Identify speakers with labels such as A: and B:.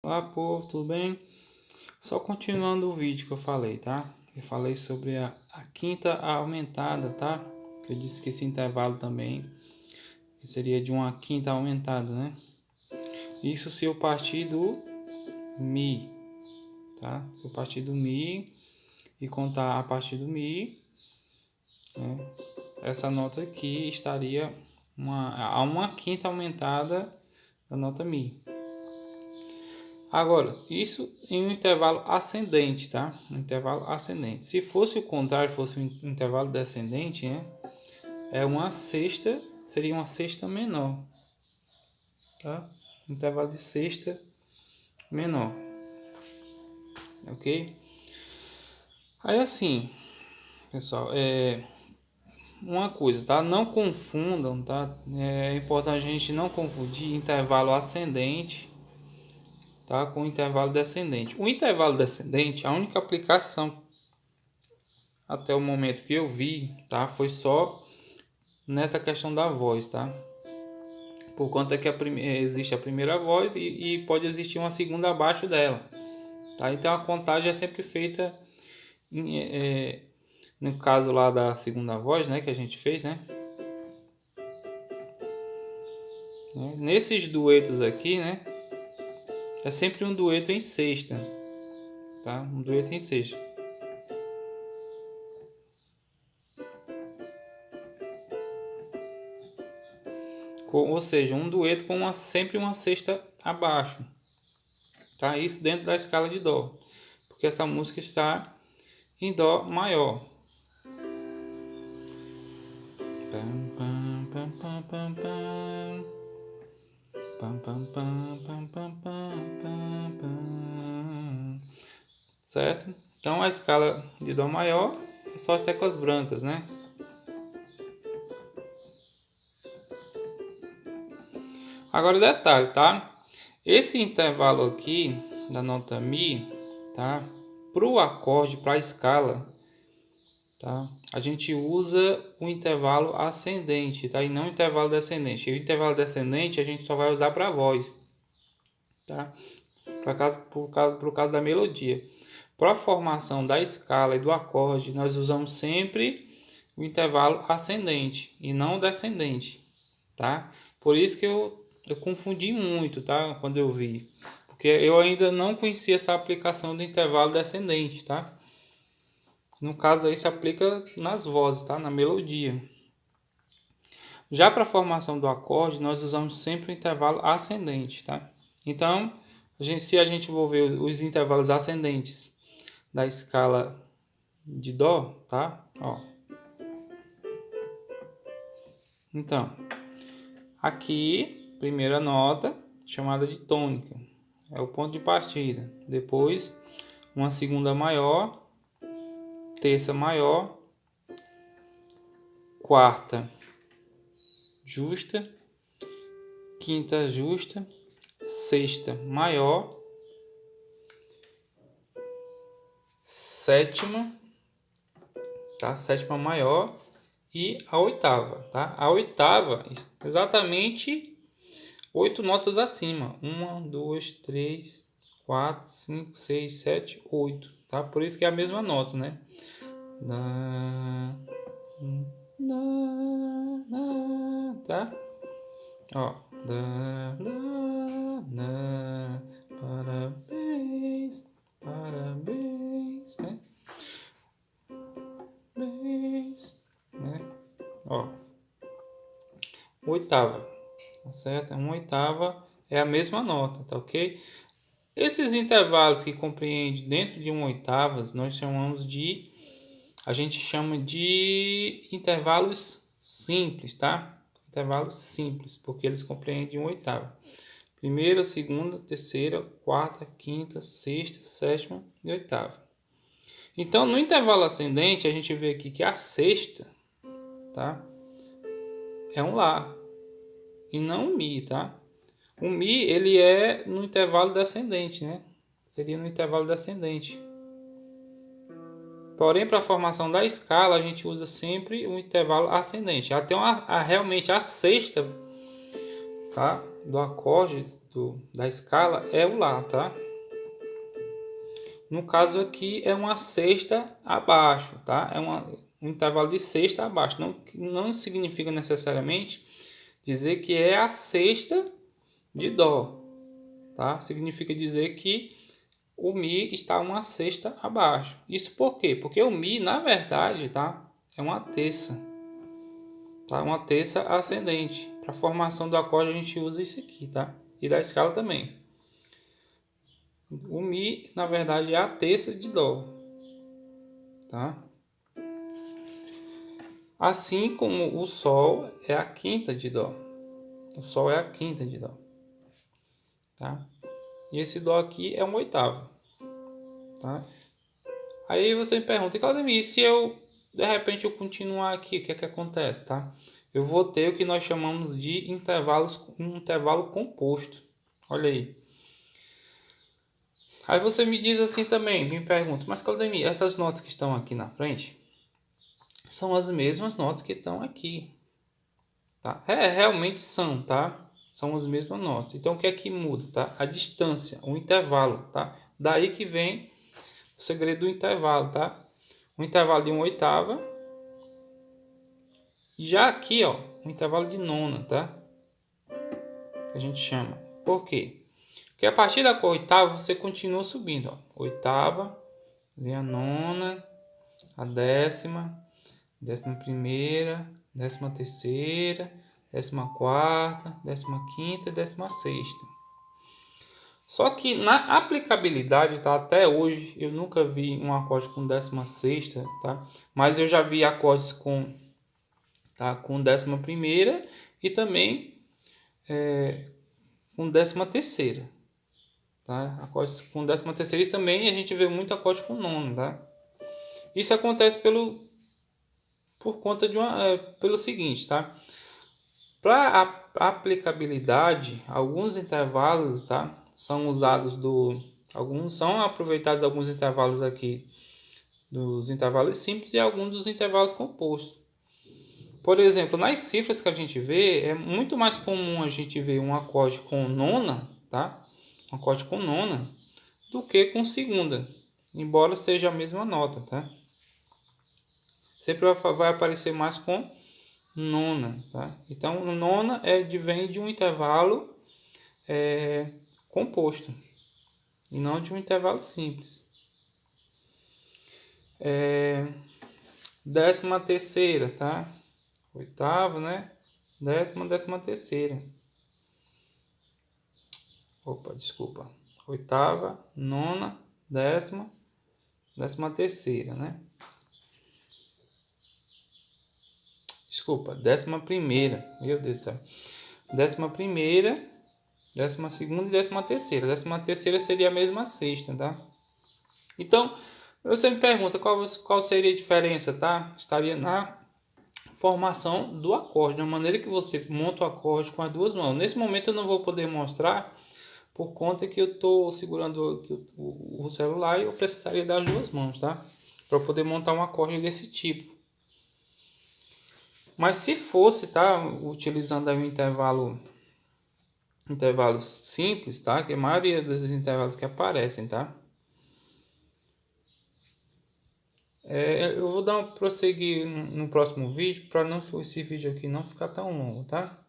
A: Olá, povo, tudo bem? Só continuando o vídeo que eu falei, tá? Eu falei sobre a quinta aumentada, tá? Que eu disse que esse intervalo também seria de uma quinta aumentada, né? Isso se eu partir do Mi, tá? Se eu partir do Mi e contar a partir do Mi, né? Essa nota aqui estaria a uma quinta aumentada da nota Mi. Agora, isso em um intervalo ascendente, tá? Um intervalo ascendente. Se fosse o contrário, fosse um intervalo descendente, né? É uma sexta, seria uma sexta menor, tá? Intervalo de sexta menor, ok? Aí assim, pessoal, uma coisa, tá? Não confundam, tá? É importante a gente não confundir intervalo ascendente, tá? Com intervalo descendente. O intervalo descendente, a única aplicação até o momento que eu vi, tá? Foi só nessa questão da voz, tá? Por conta que existe a primeira voz e pode existir uma segunda abaixo dela, tá? Então a contagem é sempre feita no caso lá da segunda voz, né, que a gente fez, né? Nesses duetos aqui, né, é sempre um dueto em sexta, tá? Um dueto em sexta. Ou seja, um dueto com sempre uma sexta abaixo, tá? Isso dentro da escala de dó, porque essa música está em dó maior. Pam, pam, pam, pam, pam, pam. Pam, pam, pam, pam, pam, pam, pam. Certo? Então a escala de dó maior é só as teclas brancas, né? Agora detalhe, tá? Esse intervalo aqui da nota Mi, tá? Para o acorde, para a escala, tá? A gente usa o intervalo ascendente, tá? E não o intervalo descendente. E o intervalo descendente a gente só vai usar para a voz, tá? Por causa da melodia. Para a formação da escala e do acorde, nós usamos sempre o intervalo ascendente e não descendente, tá? Por isso que eu confundi muito, tá? Quando eu vi. Porque eu ainda não conhecia essa aplicação do intervalo descendente, tá? No caso aí se aplica nas vozes, tá? Na melodia. Já para a formação do acorde, nós usamos sempre o intervalo ascendente, tá? Então, se a gente for ver os intervalos ascendentes da escala de dó, tá? Ó. Então, aqui, primeira nota, chamada de tônica, é o ponto de partida. Depois, uma segunda maior, terça maior, quarta justa, quinta justa, sexta maior, sétima, tá? Sétima maior e a oitava, tá? A oitava, exatamente 8 notas acima. 1, 2, 3, 4, 5, 6, 7, 8, tá? Por isso que é a mesma nota, né? Tá? Ó. Parabéns, parabéns, né? Parabéns, né? Ó. Oitava, tá certo? Uma oitava é a mesma nota, tá ok? Esses intervalos que compreendem dentro de uma oitava, a gente chama de intervalos simples, tá? Intervalos simples, porque eles compreendem uma oitava. Primeira, segunda, terceira, quarta, quinta, sexta, sétima e oitava. Então, no intervalo ascendente, a gente vê aqui que a sexta, tá? É um Lá e não um Mi, tá? O Mi, ele é no intervalo descendente, né? Seria no intervalo descendente. Porém, para a formação da escala, a gente usa sempre o intervalo ascendente. Até realmente a sexta tá? Do acorde da escala é o Lá, tá? No caso aqui é uma sexta abaixo, tá? É um intervalo de sexta abaixo. Não significa necessariamente dizer que é a sexta de Dó, tá? Significa dizer que o Mi está uma sexta abaixo. Isso por quê? Porque o Mi, na verdade, tá? É uma terça, tá? Uma terça ascendente. Para a formação do acorde a gente usa isso aqui, tá? E da escala também. O Mi, na verdade, é a terça de Dó, tá? Assim como o Sol é a quinta de Dó. O Sol é a quinta de Dó, tá? E esse Dó aqui é um oitavo, tá? Aí você me pergunta, Claudemir, se eu, de repente, eu continuar aqui, o que é que acontece, tá? Eu vou ter o que nós chamamos de um intervalo composto. Olha aí. Aí você me diz assim também, me pergunta, mas Claudemir, essas notas que estão aqui na frente são as mesmas notas que estão aqui, tá? Realmente são, tá? São as mesmas notas. Então o que é que muda, tá? A distância, o intervalo, tá? Daí que vem o segredo do intervalo, tá? Um intervalo de uma oitava. Já aqui, ó, um intervalo de nona, tá? Que a gente chama. Por quê? Porque a partir da oitava você continua subindo, ó. Oitava, vem a nona, a décima, décima primeira, décima terceira, décima quarta, décima quinta e décima sexta. Só que na aplicabilidade, tá? Até hoje eu nunca vi um acorde com décima sexta, tá? Mas eu já vi acordes com, tá? Com décima primeira e também com décima terceira, tá? Acordes com décima terceira e também a gente vê muito acorde com nona, tá? Isso acontece por conta de pelo seguinte, tá? Para a aplicabilidade, alguns intervalos, tá? São usados alguns são aproveitados alguns intervalos aqui dos intervalos simples e alguns dos intervalos compostos. Por exemplo, nas cifras que a gente vê, é muito mais comum a gente ver um acorde com nona, tá? Um acorde com nona, do que com segunda, embora seja a mesma nota, tá? Sempre vai aparecer mais com nona, tá? Então, nona vem de um intervalo composto e não de um intervalo simples. Décima terceira, tá? Oitava, né? Décima terceira. Opa, desculpa. Oitava, nona, décima terceira, né? Desculpa, décima primeira. Meu Deus do céu. Décima primeira, décima segunda e décima terceira. Décima terceira seria a mesma sexta, tá? Então, você me pergunta qual seria a diferença, tá? Estaria na formação do acorde, na maneira que você monta o acorde com as duas mãos. Nesse momento eu não vou poder mostrar por conta que eu estou segurando aqui o celular e eu precisaria das duas mãos, tá? Para poder montar um acorde desse tipo. Mas se fosse, tá? Utilizando aí um intervalos simples, tá? Que a maioria desses intervalos que aparecem, tá? Eu vou dar um prosseguir no próximo vídeo para não esse vídeo aqui não ficar tão longo, tá?